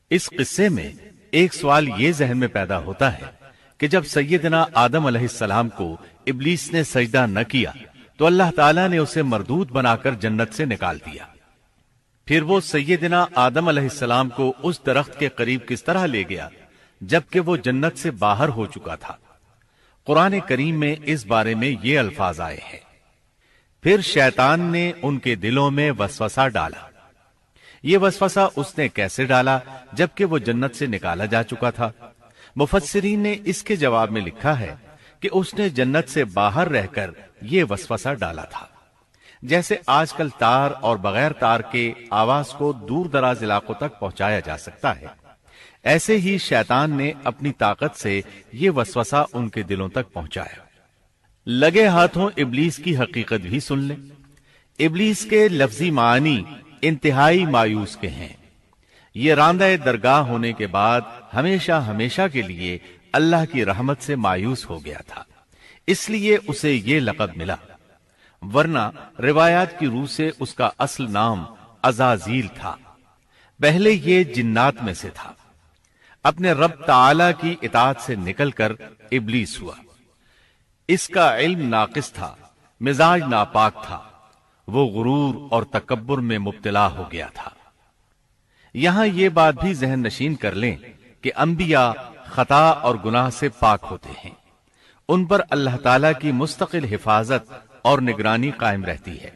اس قصے میں ایک سوال یہ ذہن میں پیدا ہوتا ہے کہ جب سیدنا آدم علیہ السلام کو ابلیس نے سجدہ نہ کیا تو اللہ تعالیٰ نے اسے مردود بنا کر جنت سے نکال دیا، پھر وہ سیدنا آدم علیہ السلام کو اس درخت کے قریب کس طرح لے گیا جبکہ وہ جنت سے باہر ہو چکا تھا؟ قرآن کریم میں اس بارے میں یہ الفاظ آئے ہیں، پھر شیطان نے ان کے دلوں میں وسوسہ ڈالا۔ یہ وسوسہ اس نے کیسے ڈالا جبکہ وہ جنت سے نکالا جا چکا تھا؟ مفسرین نے اس کے جواب میں لکھا ہے کہ اس نے جنت سے باہر رہ کر یہ وسوسہ ڈالا تھا۔ جیسے آج کل تار اور بغیر تار کے آواز کو دور دراز علاقوں تک پہنچایا جا سکتا ہے، ایسے ہی شیطان نے اپنی طاقت سے یہ وسوسہ ان کے دلوں تک پہنچایا۔ لگے ہاتھوں ابلیس کی حقیقت بھی سن لیں۔ ابلیس کے لفظی معنی انتہائی مایوس کے ہیں۔ یہ راندہ درگاہ ہونے کے بعد ہمیشہ ہمیشہ کے لیے اللہ کی رحمت سے مایوس ہو گیا تھا، اس لیے اسے یہ لقب ملا، ورنہ روایات کی روح سے اس کا اصل نام عزازیل تھا۔ پہلے یہ جنات میں سے تھا، اپنے رب تعالی کی اطاعت سے نکل کر ابلیس ہوا۔ اس کا علم ناقص تھا، مزاج ناپاک تھا، وہ غرور اور تکبر میں مبتلا ہو گیا تھا۔ یہاں یہ بات بھی ذہن نشین کر لیں کہ انبیاء خطا اور گناہ سے پاک ہوتے ہیں، ان پر اللہ تعالی کی مستقل حفاظت اور نگرانی قائم رہتی ہے۔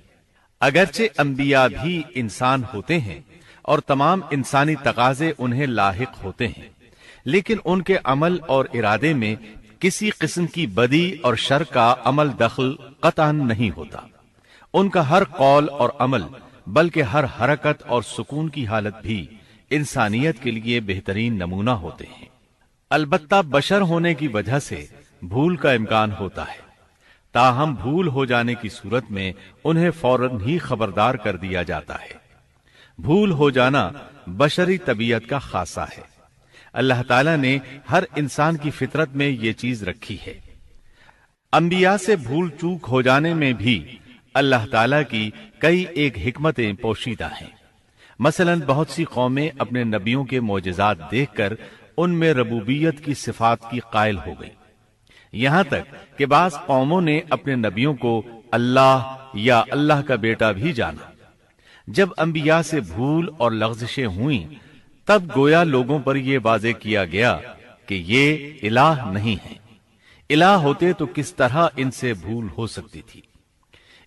اگرچہ انبیاء بھی انسان ہوتے ہیں اور تمام انسانی تقاضے انہیں لاحق ہوتے ہیں، لیکن ان کے عمل اور ارادے میں کسی قسم کی بدی اور شر کا عمل دخل قطعاً نہیں ہوتا۔ ان کا ہر قول اور عمل بلکہ ہر حرکت اور سکون کی حالت بھی انسانیت کے لیے بہترین نمونہ ہوتے ہیں۔ البتہ بشر ہونے کی وجہ سے بھول کا امکان ہوتا ہے، تاہم بھول ہو جانے کی صورت میں انہیں فوراً ہی خبردار کر دیا جاتا ہے۔ بھول ہو جانا بشری طبیعت کا خاصہ ہے۔ اللہ تعالیٰ نے ہر انسان کی فطرت میں یہ چیز رکھی ہے۔ انبیاء سے بھول چوک ہو جانے میں بھی اللہ تعالیٰ کی کئی ایک حکمتیں پوشیدہ ہیں۔ مثلا بہت سی قومیں اپنے نبیوں کے معجزات دیکھ کر ان میں ربوبیت کی صفات کی قائل ہو گئی، یہاں تک کہ بعض قوموں نے اپنے نبیوں کو اللہ یا اللہ کا بیٹا بھی جانا۔ جب انبیاء سے بھول اور لغزشیں ہوئیں تب گویا لوگوں پر یہ واضح کیا گیا کہ یہ الہ نہیں ہے۔ الہ ہوتے تو کس طرح ان سے بھول ہو سکتی تھی؟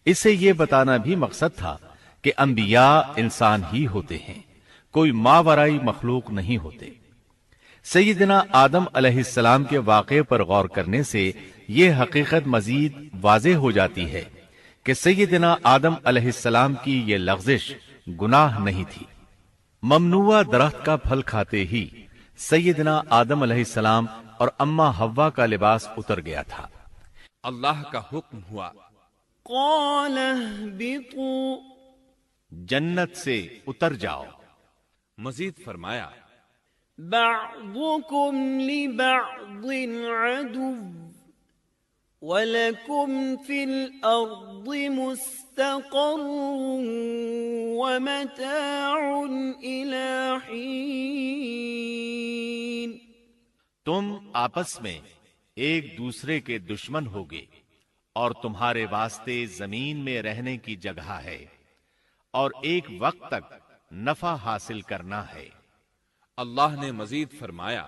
اس سے یہ بتانا بھی مقصد تھا کہ انبیاء انسان ہی ہوتے ہیں، کوئی ماورائی مخلوق نہیں ہوتے۔ سیدنا آدم علیہ السلام کے واقعے پر غور کرنے سے یہ حقیقت مزید واضح ہو جاتی ہے کہ سیدنا آدم علیہ السلام کی یہ لغزش گناہ نہیں تھی۔ ممنوع درخت کا پھل کھاتے ہی سیدنا آدم علیہ السلام اور اماں حوا کا لباس اتر گیا تھا۔ اللہ کا حکم ہوا، قال اهبطوا، جنت سے اتر جاؤ۔ مزید فرمایا، بعضكم لبعض عدو وَلَكُمْ فِي الْأَرْضِ مُسْتَقَرٌّ وَمَتَاعٌ إِلَىٰ حِينٍ۔ تم آپس میں ایک دوسرے کے دشمن ہوگے اور تمہارے واسطے زمین میں رہنے کی جگہ ہے اور ایک وقت تک نفع حاصل کرنا ہے۔ اللہ نے مزید فرمایا،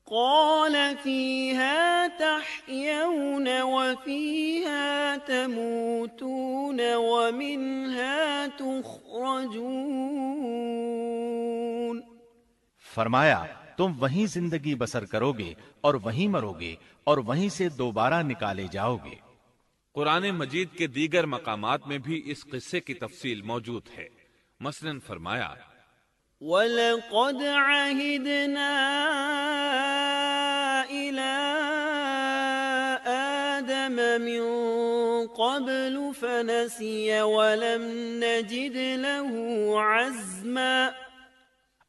قال فيها تحيون وفيها تموتون ومنها تخرجون۔ فرمایا تم وہیں زندگی بسر کرو گے اور وہیں مرو گے اور وہیں سے دوبارہ نکالے جاؤ گے۔ قرآن مجید کے دیگر مقامات میں بھی اس قصے کی تفصیل موجود ہے۔ مثلاً فرمایا، وَلَقَدْ عَهِدْنَا إِلَىٰ آدَمَ مِن قَبْلُ فَنَسِيَ وَلَمْ نَجِدْ لَهُ عَزْمًا۔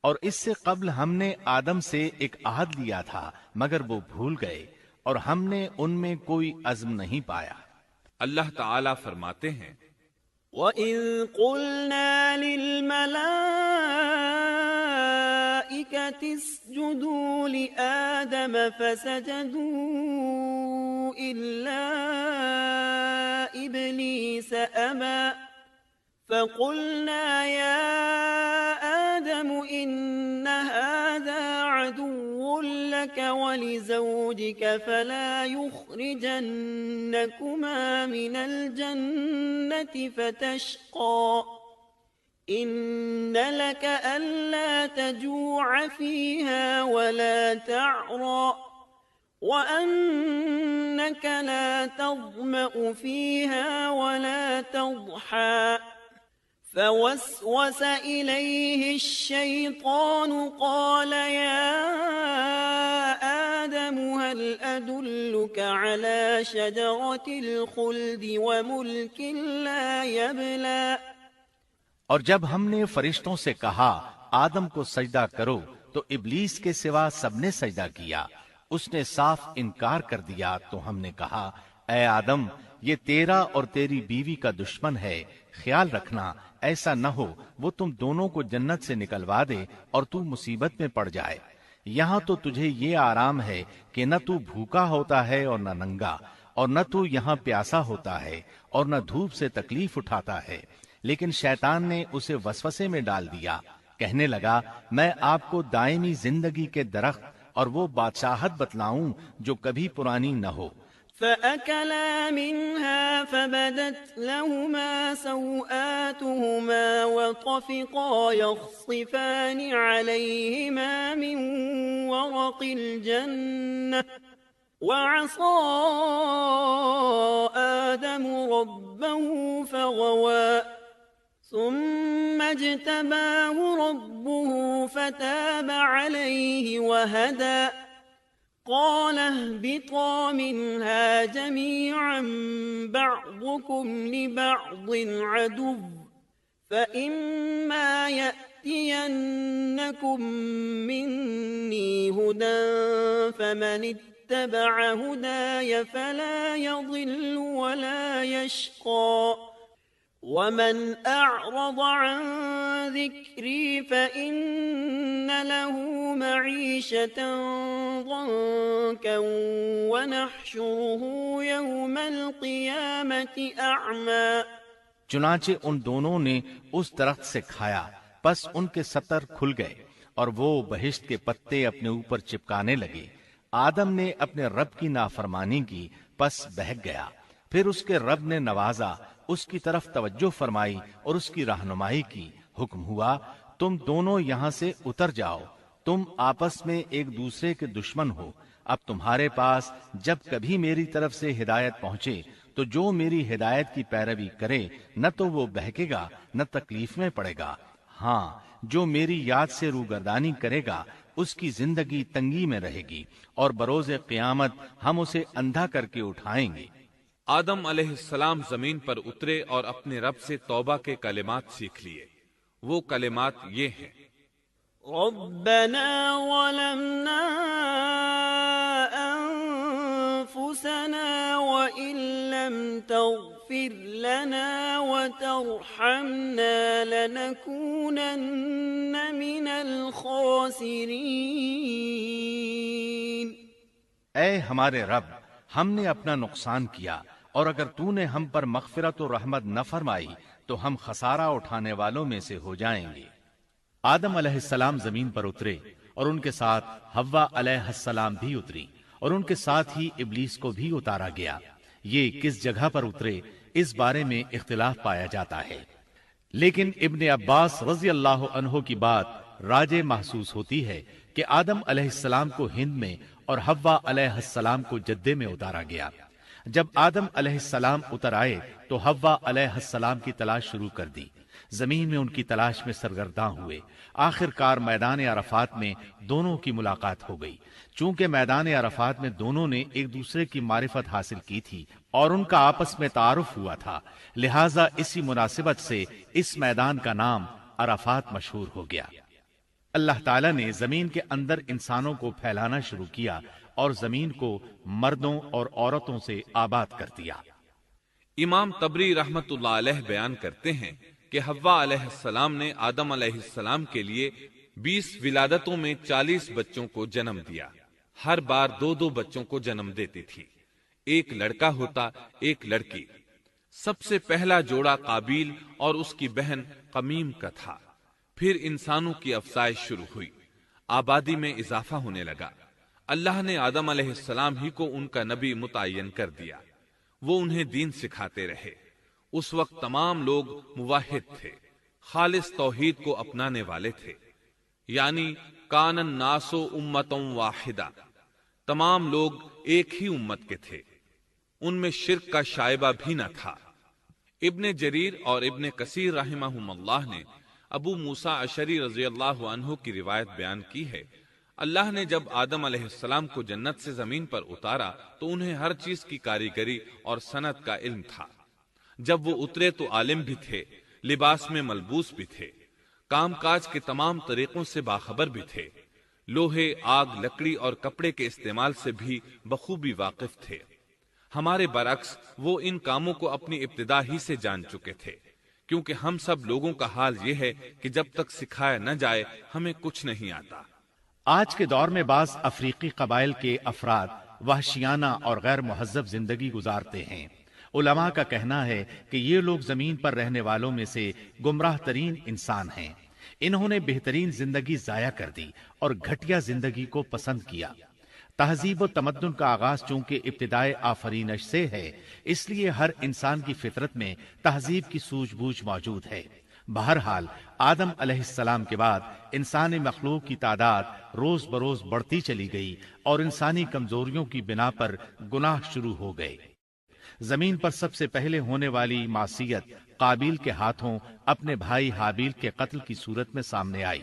اور اس سے قبل ہم نے آدم سے ایک عہد لیا تھا مگر وہ بھول گئے اور ہم نے ان میں کوئی عزم نہیں پایا۔ اللہ تعالی فرماتے ہیں، وَإِذْ قُلْنَا لِلْمَلَائِكَةِ الملائكة اسجدوا لآدم فسجدوا إلا إبليس أبى فقلنا يا آدم إن هذا عدو لك ولزوجك فلا يخرجنكما من الجنة فتشقى إن لك ألا تجوع فيها ولا تعرى وأنك لا تظمأ فيها ولا تضحى فوسوس إليه الشيطان قال يا آدم هل أدلك على شجرة الخلد وملك لا يبلى اور جب ہم نے فرشتوں سے کہا آدم کو سجدہ کرو تو ابلیس کے سوا سب نے سجدہ کیا، اس نے صاف انکار کر دیا۔ تو ہم نے کہا اے آدم یہ تیرا اور تیری بیوی کا دشمن ہے، خیال رکھنا ایسا نہ ہو وہ تم دونوں کو جنت سے نکلوا دے اور تو مصیبت میں پڑ جائے۔ یہاں تو تجھے یہ آرام ہے کہ نہ تو بھوکا ہوتا ہے اور نہ ننگا، اور نہ تو یہاں پیاسا ہوتا ہے اور نہ دھوپ سے تکلیف اٹھاتا ہے۔ لیکن شیطان نے اسے وسوسے میں ڈال دیا، کہنے لگا میں آپ کو دائمی زندگی کے درخت اور وہ بادشاہت بتلاؤں جو کبھی پرانی نہ ہو۔ فأكلا منها فبدت لهما سوآتهما وطفقا يخصفان عليهما من ورق الجنة وعصى آدم ربه فغوى ثم اجتباه ربه فتاب عليه وهدى قال اهبطا منها جميعا بعضكم لبعض عدو فإما يأتينكم مني هدى فمن اتبع هداي فلا يضل ولا يشقى ومن أعرض عن ذكري فإن له معيشة ضنكا ونحشره يوم القيامة أعمى۔ چنانچہ ان دونوں نے اس درخت سے کھایا، پس ان کے ستر کھل گئے اور وہ بہشت کے پتے اپنے اوپر چپکانے لگے۔ آدم نے اپنے رب کی نافرمانی کی، پس بہک گیا۔ پھر اس کے رب نے نوازا، اس کی طرف توجہ فرمائی اور اس کی رہنمائی کی۔ حکم ہوا تم دونوں یہاں سے اتر جاؤ، تم آپس میں ایک دوسرے کے دشمن ہو۔ اب تمہارے پاس جب کبھی میری طرف سے ہدایت پہنچے تو جو میری ہدایت کی پیروی کرے نہ تو وہ بہکے گا نہ تکلیف میں پڑے گا، ہاں جو میری یاد سے روگردانی کرے گا اس کی زندگی تنگی میں رہے گی، اور بروز قیامت ہم اسے اندھا کر کے اٹھائیں گے۔ آدم علیہ السلام زمین پر اترے اور اپنے رب سے توبہ کے کلمات سیکھ لیے۔ وہ کلمات یہ ہیں: ربنا ظلمنا انفسنا وان لم تغفر لنا وترحمنا لنكونن من الخاسرین۔ اے ہمارے رب، ہم نے اپنا نقصان کیا، اور اگر تو نے ہم پر مغفرت و رحمت نہ فرمائی تو ہم خسارہ اٹھانے والوں میں سے ہو جائیں گے۔ آدم علیہ السلام زمین پر اترے اور ان کے ساتھ حوا علیہ السلام بھی اتری، اور ان کے ساتھ ہی ابلیس کو بھی اتارا گیا۔ یہ کس جگہ پر اترے اس بارے میں اختلاف پایا جاتا ہے، لیکن ابن عباس رضی اللہ عنہ کی بات راجح محسوس ہوتی ہے کہ آدم علیہ السلام کو ہند میں اور حوا علیہ السلام کو جدے میں اتارا گیا۔ جب آدم علیہ السلام اتر آئے تو حوا علیہ السلام کی تلاش شروع کر دی، زمین میں ان کی تلاش میں سرگرداں ہوئے۔ آخر کار میدان عرفات میں دونوں کی ملاقات ہو گئی۔ چونکہ میدان عرفات میں دونوں نے ایک دوسرے کی معرفت حاصل کی تھی اور ان کا آپس میں تعارف ہوا تھا، لہٰذا اسی مناسبت سے اس میدان کا نام عرفات مشہور ہو گیا۔ اللہ تعالیٰ نے زمین کے اندر انسانوں کو پھیلانا شروع کیا اور زمین کو مردوں اور عورتوں سے آباد کر دیا۔ امام طبری رحمت اللہ علیہ بیان کرتے ہیں کہ حوا علیہ السلام نے آدم علیہ السلام کے لیے 20 ولادتوں میں 40 بچوں کو جنم دیا، ہر بار 2 بچوں کو جنم دیتی تھی، ایک لڑکا ہوتا ایک لڑکی۔ سب سے پہلا جوڑا قابیل اور اس کی بہن قمیم کا تھا۔ پھر انسانوں کی افزائش شروع ہوئی، آبادی میں اضافہ ہونے لگا۔ اللہ نے آدم علیہ السلام ہی کو ان کا نبی متعین کر دیا، وہ انہیں دین سکھاتے رہے۔ اس وقت تمام لوگ موحد تھے، خالص توحید کو اپنانے والے تھے، یعنی کان الناس امۃ واحدہ، تمام لوگ ایک ہی امت کے تھے، ان میں شرک کا شائبہ بھی نہ تھا۔ ابن جریر اور ابن کثیر رحمہم اللہ نے ابو موسیٰ اشعری رضی اللہ عنہ کی روایت بیان کی ہے، اللہ نے جب آدم علیہ السلام کو جنت سے زمین پر اتارا تو انہیں ہر چیز کی کاریگری اور صنعت کا علم تھا۔ جب وہ اترے تو عالم بھی تھے، لباس میں ملبوس بھی تھے، کام کاج کے تمام طریقوں سے باخبر بھی تھے، لوہے، آگ، لکڑی اور کپڑے کے استعمال سے بھی بخوبی واقف تھے۔ ہمارے برعکس وہ ان کاموں کو اپنی ابتدا ہی سے جان چکے تھے، کیونکہ ہم سب لوگوں کا حال یہ ہے کہ جب تک سکھایا نہ جائے ہمیں کچھ نہیں آتا۔ آج کے دور میں بعض افریقی قبائل کے افراد وحشیانہ اور غیر مہذب زندگی گزارتے ہیں۔ علماء کا کہنا ہے کہ یہ لوگ زمین پر رہنے والوں میں سے گمراہ ترین انسان ہیں۔ انہوں نے بہترین زندگی ضائع کر دی اور گھٹیا زندگی کو پسند کیا۔ تہذیب و تمدن کا آغاز چونکہ ابتدائے آفرینش سے ہے، اس لیے ہر انسان کی فطرت میں تہذیب کی سوجھ بوجھ موجود ہے۔ بہرحال آدم علیہ السلام کے بعد انسانی مخلوق کی تعداد روز بروز بڑھتی چلی گئی اور انسانی کمزوریوں کی بنا پر گناہ شروع ہو گئے۔ زمین پر سب سے پہلے ہونے والی معصیت قابیل کے ہاتھوں اپنے بھائی حابیل کے قتل کی صورت میں سامنے آئی۔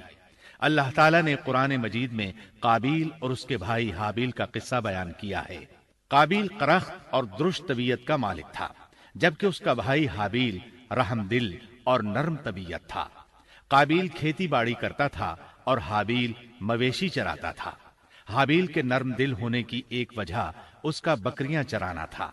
اللہ تعالیٰ نے قرآن مجید میں قابیل اور اس کے بھائی حابیل کا قصہ بیان کیا ہے۔ قابیل قرخت اور درشت طبیعت کا مالک تھا، جبکہ اس کا بھائی حابیل رحم دل اور نرم طبیعت تھا۔ قابیل کھیتی باڑی کرتا تھا اور حابیل مویشی چراتا تھا۔ حابیل کے نرم دل ہونے کی ایک وجہ اس کا بکریاں چرانا تھا،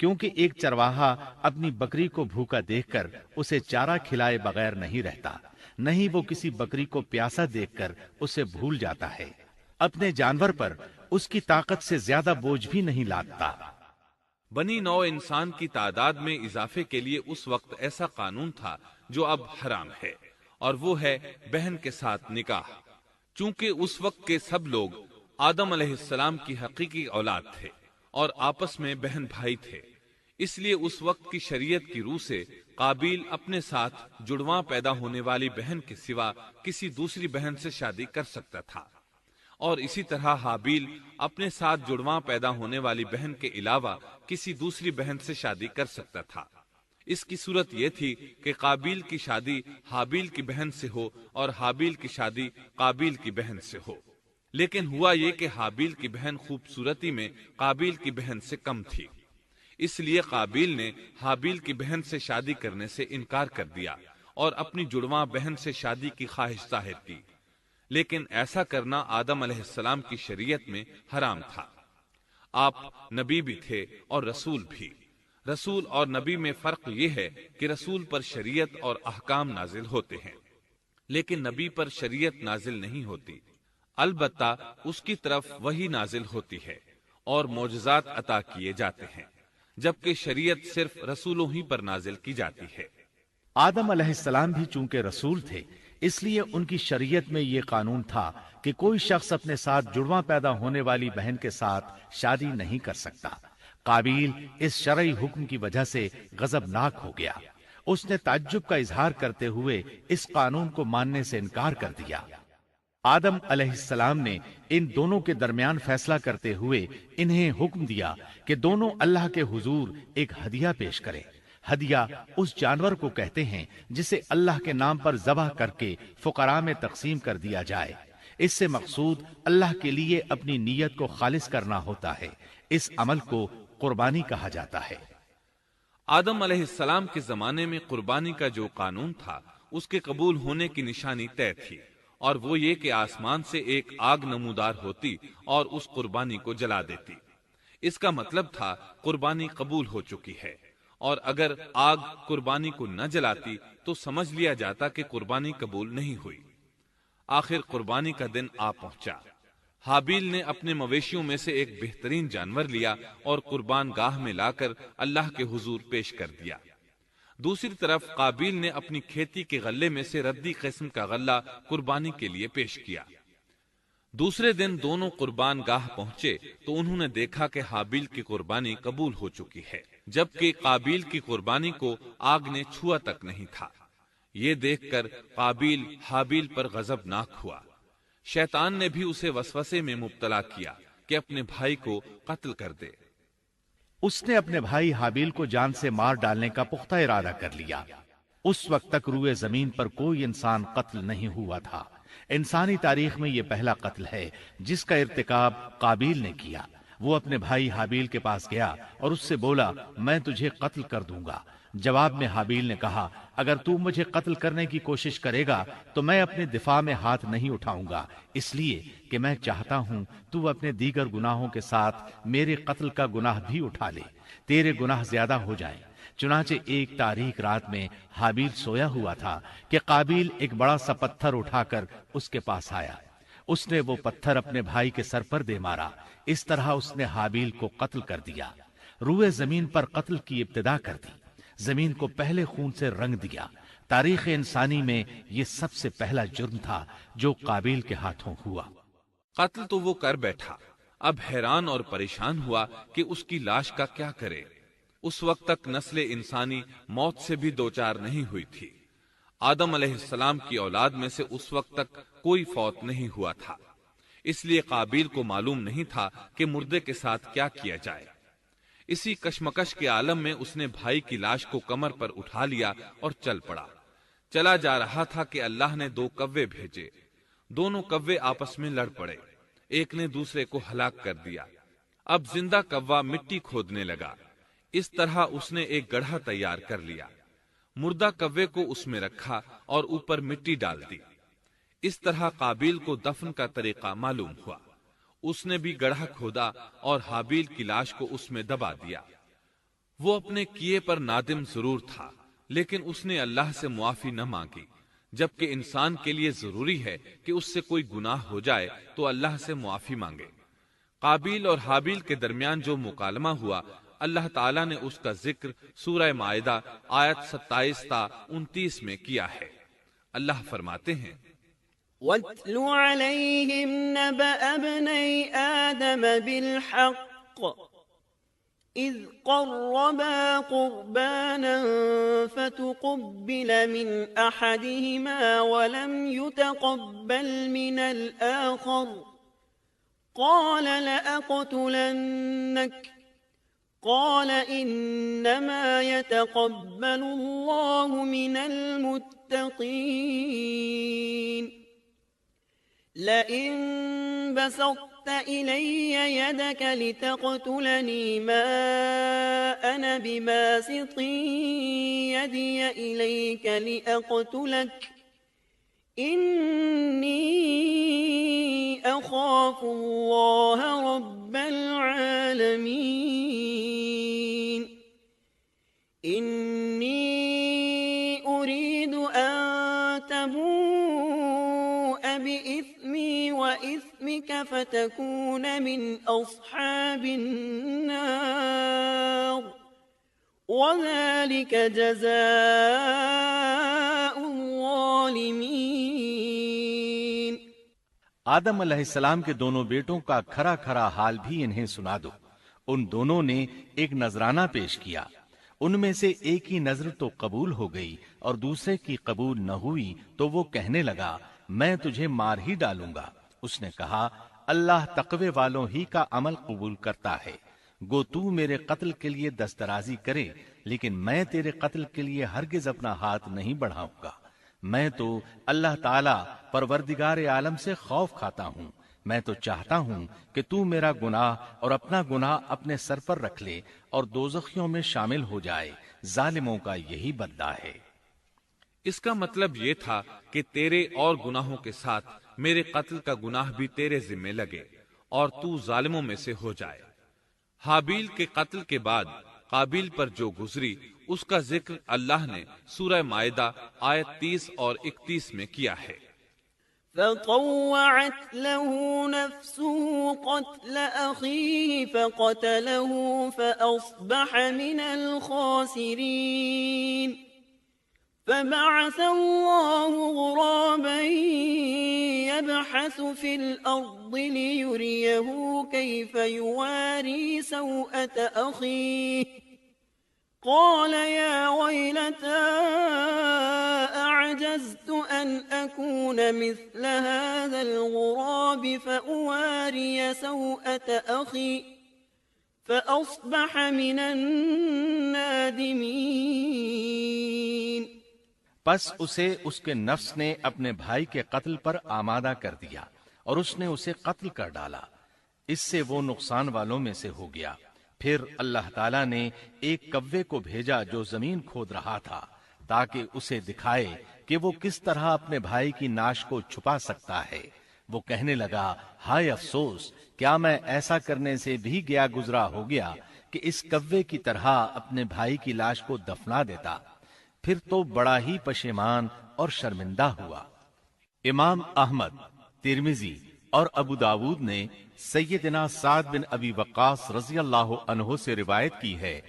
کیونکہ ایک چرواہا اپنی بکری کو بھوکا دیکھ کر اسے چارہ کھلائے بغیر نہیں رہتا، نہیں وہ کسی بکری کو پیاسا دیکھ کر اسے بھول جاتا ہے۔ اپنے جانور پر اس کی طاقت سے زیادہ بوجھ بھی نہیں لادتا۔ بنی نوع انسان کی تعداد میں اضافے کے لیے اس وقت ایسا قانون تھا جو اب حرام ہے، اور وہ ہے بہن کے ساتھ نکاح۔ چونکہ اس وقت کے سب لوگ آدم علیہ السلام کی حقیقی اولاد تھے اور آپس میں بہن بھائی تھے، اس لیے اس وقت کی شریعت کی روح سے قابیل اپنے ساتھ جڑواں پیدا ہونے والی بہن کے سوا کسی دوسری بہن سے شادی کر سکتا تھا، اور اسی طرح حابیل اپنے ساتھ جڑواں پیدا ہونے والی بہن کے علاوہ کسی دوسری بہن سے شادی کر سکتا تھا۔ اس کی صورت یہ تھی کہ قابیل کی شادی حابیل کی بہن سے ہو اور حابیل کی شادی قابیل کی بہن سے ہو، لیکن ہوا یہ کہ حابیل کی بہن خوبصورتی میں قابیل کی بہن سے کم تھی، اس لیے قابیل نے حابیل کی بہن سے شادی کرنے سے انکار کر دیا اور اپنی جڑواں بہن سے شادی کی خواہش ظاہر کی، لیکن ایسا کرنا آدم علیہ السلام کی شریعت میں حرام تھا۔ آپ نبی بھی تھے اور رسول بھی۔ رسول اور نبی میں فرق یہ ہے کہ رسول پر شریعت اور احکام نازل ہوتے ہیں، لیکن نبی پر شریعت نازل نہیں ہوتی، البتہ اس کی طرف وحی نازل ہوتی ہے اور معجزات عطا کیے جاتے ہیں، جبکہ شریعت صرف رسولوں ہی پر نازل کی جاتی ہے۔ آدم علیہ السلام بھی چونکہ رسول تھے، اس لیے ان کی شریعت میں یہ قانون تھا کہ کوئی شخص اپنے ساتھ جڑواں پیدا ہونے والی بہن کے ساتھ شادی نہیں کر سکتا۔ قابیل اس شرعی حکم کی وجہ سے غضبناک ہو گیا، اس نے تعجب کا اظہار کرتے ہوئے اس قانون کو ماننے سے انکار کر دیا۔ آدم علیہ السلام نے ان دونوں کے درمیان فیصلہ کرتے ہوئے انہیں حکم دیا کہ دونوں اللہ کے حضور ایک ہدیہ پیش کریں۔ ہدیہ اس جانور کو کہتے ہیں جسے اللہ کے نام پر ذبح کر کے فقراء میں تقسیم کر دیا جائے۔ اس سے مقصود اللہ کے لیے اپنی نیت کو خالص کرنا ہوتا ہے۔ اس عمل کو قربانی کہا جاتا ہے۔ آدم علیہ السلام کے زمانے میں قربانی کا جو قانون تھا اس کے قبول ہونے کی نشانی طے تھی، اور وہ یہ کہ آسمان سے ایک آگ نمودار ہوتی اور اس قربانی کو جلا دیتی۔ اس کا مطلب تھا قربانی قبول ہو چکی ہے، اور اگر آگ قربانی کو نہ جلاتی تو سمجھ لیا جاتا کہ قربانی قبول نہیں ہوئی۔ آخر قربانی کا دن آ پہنچا۔ حابیل نے اپنے مویشیوں میں سے ایک بہترین جانور لیا اور قربان گاہ میں لا کر اللہ کے حضور پیش کر دیا۔ دوسری طرف قابیل نے اپنی کھیتی کے غلے میں سے ردی قسم کا غلہ قربانی کے لیے پیش کیا۔ دوسرے دن دونوں قربان گاہ پہنچے تو انہوں نے دیکھا کہ حابیل کی قربانی قبول ہو چکی ہے، جبکہ قابیل کی قربانی کو آگ نے چھوا تک نہیں تھا۔ یہ دیکھ کر قابیل حابیل پر غضبناک ہوا۔ شیطان نے بھی اسے وسوسے میں مبتلا کیا کہ اپنے بھائی کو قتل کر دے۔ اس نے اپنے بھائی حابیل کو جان سے مار ڈالنے کا پختہ ارادہ کر لیا۔ اس وقت تک روئے زمین پر کوئی انسان قتل نہیں ہوا تھا۔ انسانی تاریخ میں یہ پہلا قتل ہے جس کا ارتکاب قابیل نے کیا۔ وہ اپنے بھائی حابیل کے پاس گیا اور اس سے بولا، میں تجھے قتل کر دوں گا۔ جواب میں حابیل نے کہا، اگر تو مجھے قتل کرنے کی کوشش کرے گا تو میں اپنے دفاع میں ہاتھ نہیں اٹھاؤں گا، اس لیے کہ میں چاہتا ہوں تو اپنے دیگر گناہوں کے ساتھ میرے قتل کا گناہ بھی اٹھا لے، تیرے گناہ زیادہ ہو جائیں۔ چنانچہ ایک تاریک رات میں حابیل سویا ہوا تھا کہ قابیل ایک بڑا سا پتھر اٹھا کر اس کے پاس آیا۔ اس نے وہ پتھر اپنے بھائی کے سر پر دے مارا۔ اس طرح اس نے حابیل کو قتل کر دیا۔ روئے زمین پر قتل کی ابتدا کر دی، زمین کو پہلے خون سے رنگ دیا۔ تاریخ انسانی میں یہ سب سے پہلا جرم تھا جو قابیل کے ہاتھوں ہوا۔ قتل تو وہ کر بیٹھا، اب حیران اور پریشان ہوا کہ اس کی لاش کا کیا کرے۔ اس وقت تک نسل انسانی موت سے بھی دوچار نہیں ہوئی تھی۔ آدم علیہ السلام کی اولاد میں سے اس وقت تک کوئی فوت نہیں ہوا تھا، اس لیے قابیل کو معلوم نہیں تھا کہ مردے کے ساتھ کیا کیا جائے۔ اسی کشمکش کے عالم میں اس نے بھائی کی لاش کو کمر پر اٹھا لیا اور چل پڑا۔ چلا جا رہا تھا کہ اللہ نے 2 کوے بھیجے۔ دونوں کوے آپس میں لڑ پڑے، ایک نے دوسرے کو ہلاک کر دیا۔ اب زندہ کوا مٹی کھودنے لگا۔ اس طرح اس نے ایک گڑھا تیار کر لیا، مردہ کوے کو اس میں رکھا اور اوپر مٹی ڈال دی۔ اس طرح قابیل کو دفن کا طریقہ معلوم ہوا۔ اس نے بھی گڑھا کھودا اور حابیل کی لاش کو اس میں دبا دیا۔ وہ اپنے کیے پر نادم ضرور تھا، لیکن اس نے اللہ سے معافی نہ مانگی، جبکہ انسان کے لیے ضروری ہے کہ اس سے کوئی گناہ ہو جائے تو اللہ سے معافی مانگے۔ قابیل اور حابیل کے درمیان جو مکالمہ ہوا، اللہ تعالیٰ نے اس کا ذکر سورہ مائدہ آیت 27 تا 29 میں کیا ہے۔ اللہ فرماتے ہیں، وَاتْلُ عَلَيْهِمْ نَبَأَ ابْنَيْ آدَمَ بِالْحَقِّ إِذْ قَرَّبَا قُرْبَانًا فَتُقُبِّلَ مِنْ أَحَدِهِمَا وَلَمْ يُتَقَبَّلْ مِنَ الْآخَرِ قَالَ لَأَقْتُلَنَّكَ قال إنما يتقبل الله من المتقين لئن بسطت إلي يدك لتقتلني ما أنا بباسط يدي إليك لأقتلك إني أخاف الله رب العالمين إني أريد أن تبوء بإثمي وإثمك فتكون من أصحاب النار وذلك جزاء الظالمين۔ آدم علیہ السلام کے دونوں بیٹوں کا کھرا کھرا حال بھی انہیں سنا دو۔ ان دونوں نے ایک نذرانہ پیش کیا، ان میں سے ایک کی نذر تو قبول ہو گئی اور دوسرے کی قبول نہ ہوئی تو وہ کہنے لگا، میں تجھے مار ہی ڈالوں گا۔ اس نے کہا، اللہ تقوی والوں ہی کا عمل قبول کرتا ہے، گو تو میرے قتل کے لیے دسترازی کرے لیکن میں تیرے قتل کے لیے ہرگز اپنا ہاتھ نہیں بڑھاؤں گا۔ میں تو اللہ تعالی پروردگار عالم سے خوف کھاتا ہوں، میں تو چاہتا ہوں کہ تو میرا گناہ اور اپنا گناہ اپنے سر پر رکھ لے اور دوزخیوں میں شامل ہو جائے، ظالموں کا یہی بدلہ ہے۔ اس کا مطلب یہ تھا کہ تیرے اور گناہوں کے ساتھ میرے قتل کا گناہ بھی تیرے ذمہ لگے اور تو ظالموں میں سے ہو جائے۔ حابیل کے قتل کے بعد قابیل پر جو گزری اس کا ذکر اللہ نے سورہ مائدہ آیت 30 اور 31 میں کیا ہے۔ فطوعت له نفسه قتل أخيه فقتله فأصبح من الخاسرين فبعث الله غرابا يبحث في الأرض ليريه كيف يواري سوءة أخيه قال يا ويلتى أعجزت أن أكون مثل هذا الغراب فأواري سوءة أخي فأصبح من النادمين پس اسے اس کے نفس نے اپنے بھائی کے قتل پر آمادہ کر دیا اور اس نے اسے قتل کر ڈالا، اس سے وہ نقصان والوں میں سے ہو گیا۔ پھر اللہ تعالیٰ نے ایک کوے کو بھیجا جو زمین کھود رہا تھا تاکہ اسے دکھائے کہ وہ کس طرح اپنے بھائی کی ناش کو چھپا سکتا ہے۔ وہ کہنے لگا، ہائے افسوس، کیا میں ایسا کرنے سے بھی گیا گزرا ہو گیا کہ اس کوے کی طرح اپنے بھائی کی لاش کو دفنا دیتا، پھر تو بڑا ہی پشیمان اور شرمندہ ہوا۔ امام احمد، ترمذی اور ابو داود نے سیدنا سعد بن ابی وقاص رضی اللہ عنہ سے روایت کی ہے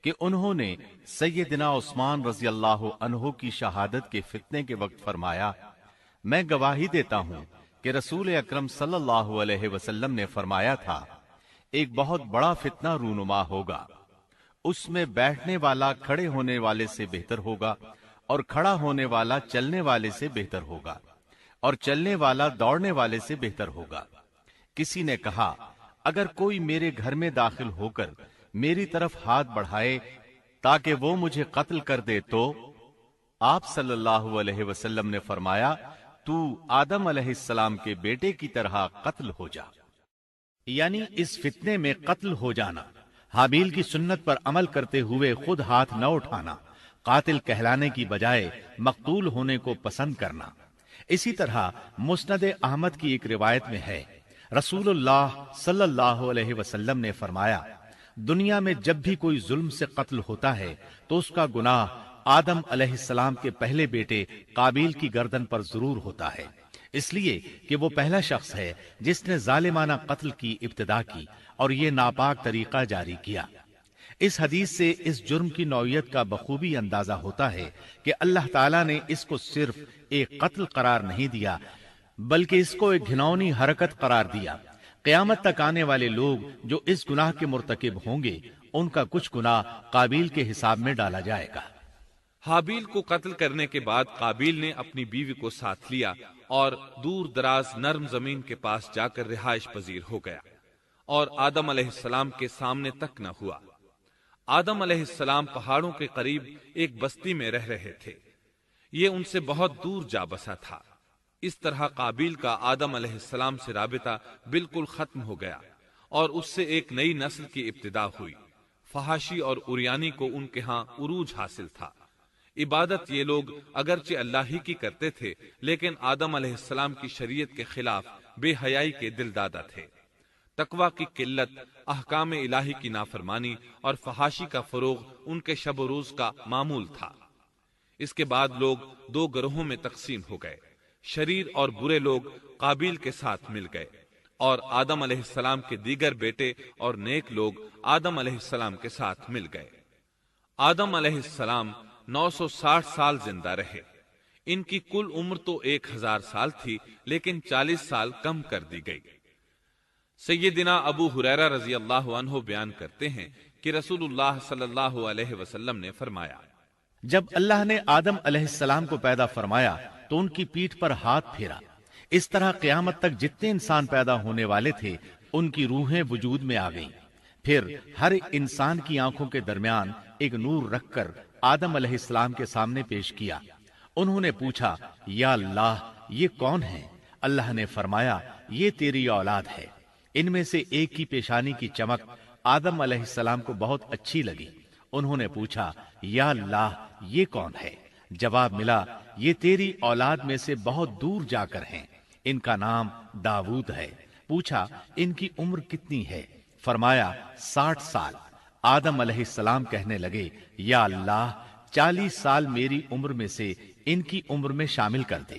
کہ انہوں نے سیدنا عثمان رضی اللہ عنہ کی شہادت کے فتنے کے وقت فرمایا، میں گواہی دیتا ہوں کہ رسول اکرم صلی اللہ علیہ وسلم نے فرمایا تھا، ایک بہت بڑا فتنہ رونما ہوگا، اس میں بیٹھنے والا کھڑے ہونے والے سے بہتر ہوگا اور کھڑا ہونے والا چلنے والے سے بہتر ہوگا اور چلنے والا دوڑنے والے سے بہتر ہوگا۔ کسی نے کہا، اگر کوئی میرے گھر میں داخل ہو کر میری طرف ہاتھ بڑھائے تاکہ وہ مجھے قتل کر دے تو آپ صلی اللہ علیہ وسلم نے فرمایا، تو آدم علیہ السلام کے بیٹے کی طرح قتل ہو جا، یعنی اس فتنے میں قتل ہو جانا، حابیل کی سنت پر عمل کرتے ہوئے خود ہاتھ نہ اٹھانا، قاتل کہلانے کی بجائے مقتول ہونے کو پسند کرنا۔ اسی طرح مسند احمد کی ایک روایت میں ہے، رسول اللہ صلی اللہ علیہ وسلم نے فرمایا، دنیا میں جب بھی کوئی ظلم سے قتل ہوتا ہے تو اس کا گناہ آدم علیہ السلام کے پہلے بیٹے قابیل کی گردن پر ضرور ہوتا ہے، اس لیے کہ وہ پہلا شخص ہے جس نے ظالمانہ قتل کی ابتدا کی اور یہ ناپاک طریقہ جاری کیا۔ اس حدیث سے اس جرم کی نوعیت کا بخوبی اندازہ ہوتا ہے کہ اللہ تعالیٰ نے اس کو صرف ایک قتل قرار نہیں دیا بلکہ اس کو ایک گھناؤنی حرکت قرار دیا۔ قیامت تک آنے والے لوگ جو اس گناہ کے مرتکب ہوں گے ان کا کچھ گناہ قابیل کے حساب میں ڈالا جائے گا۔ حابیل کو قتل کرنے کے بعد قابیل نے اپنی بیوی کو ساتھ لیا اور دور دراز نرم زمین کے پاس جا کر رہائش پذیر ہو گیا اور آدم علیہ السلام کے سامنے تک نہ ہوا۔ آدم علیہ السلام پہاڑوں کے قریب ایک بستی میں رہ رہے تھے، یہ ان سے بہت دور جا بسا تھا۔ اس طرح قابیل کا آدم علیہ السلام سے رابطہ بالکل ختم ہو گیا اور اس سے ایک نئی نسل کی ابتدا ہوئی۔ فحاشی اور اریانی کو ان کے ہاں عروج حاصل تھا۔ عبادت یہ لوگ اگرچہ اللہ ہی کی کرتے تھے لیکن آدم علیہ السلام کی شریعت کے خلاف بے حیائی کے دل دادا تھے۔ تقوی کی قلت، احکام الہی کی نافرمانی اور فحاشی کا فروغ ان کے شب و روز کا معمول تھا۔ اس کے بعد لوگ دو گروہوں میں تقسیم ہو گئے، شریر اور برے لوگ قابیل کے ساتھ مل گئے اور آدم علیہ السلام کے دیگر بیٹے اور نیک لوگ آدم علیہ السلام کے ساتھ مل گئے۔ آدم علیہ السلام 960 سال زندہ رہے۔ ان کی کل عمر تو 1000 سال تھی لیکن 40 سال کم کر دی گئی۔ سیدنا ابو ہریرہ رضی اللہ عنہ بیان کرتے ہیں کہ رسول اللہ صلی اللہ علیہ وسلم نے فرمایا، جب اللہ نے آدم علیہ السلام کو پیدا فرمایا تو ان کی پیٹھ پر ہاتھ پھیرا، اس طرح قیامت تک جتنے انسان پیدا ہونے والے تھے ان کی روحیں وجود میں آ گئیں۔ پھر ہر انسان کی آنکھوں کے درمیان ایک نور رکھ کر آدم علیہ السلام کے سامنے پیش کیا۔ انہوں نے پوچھا، یا اللہ یہ کون ہے؟ اللہ نے فرمایا، یہ تیری اولاد ہے۔ ان میں سے ایک کی پیشانی کی چمک آدم علیہ السلام کو بہت اچھی لگی۔ انہوں نے پوچھا، یا اللہ یہ کون ہے؟ جواب ملا، یہ تیری اولاد میں سے بہت دور جا کر ہیں، ان کا نام داؤد ہے۔ پوچھا، ان کی عمر کتنی ہے؟ فرمایا 60 سال۔ آدم علیہ السلام کہنے لگے، یا اللہ 40 سال میری عمر میں سے ان کی عمر میں شامل کر دے۔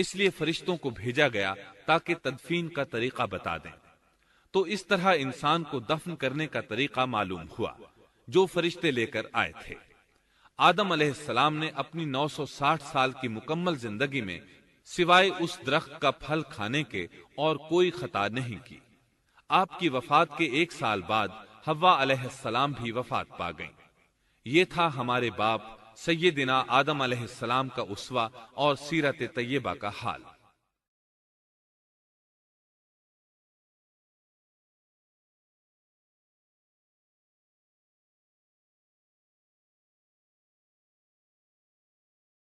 اس لیے فرشتوں کو بھیجا گیا تاکہ تدفین کا طریقہ بتا دیں۔ تو اس طرح انسان کو دفن کرنے کا طریقہ معلوم ہوا جو فرشتے لے کر آئے تھے۔ آدم علیہ السلام نے اپنی 960 سال کی مکمل زندگی میں سوائے اس درخت کا پھل کھانے کے اور کوئی خطا نہیں کی۔ آپ کی وفات کے 1 سال بعد حوا علیہ السلام بھی وفات پا گئیں۔ یہ تھا ہمارے باپ سیدنا آدم علیہ السلام کا اسوہ اور سیرت طیبہ کا حال۔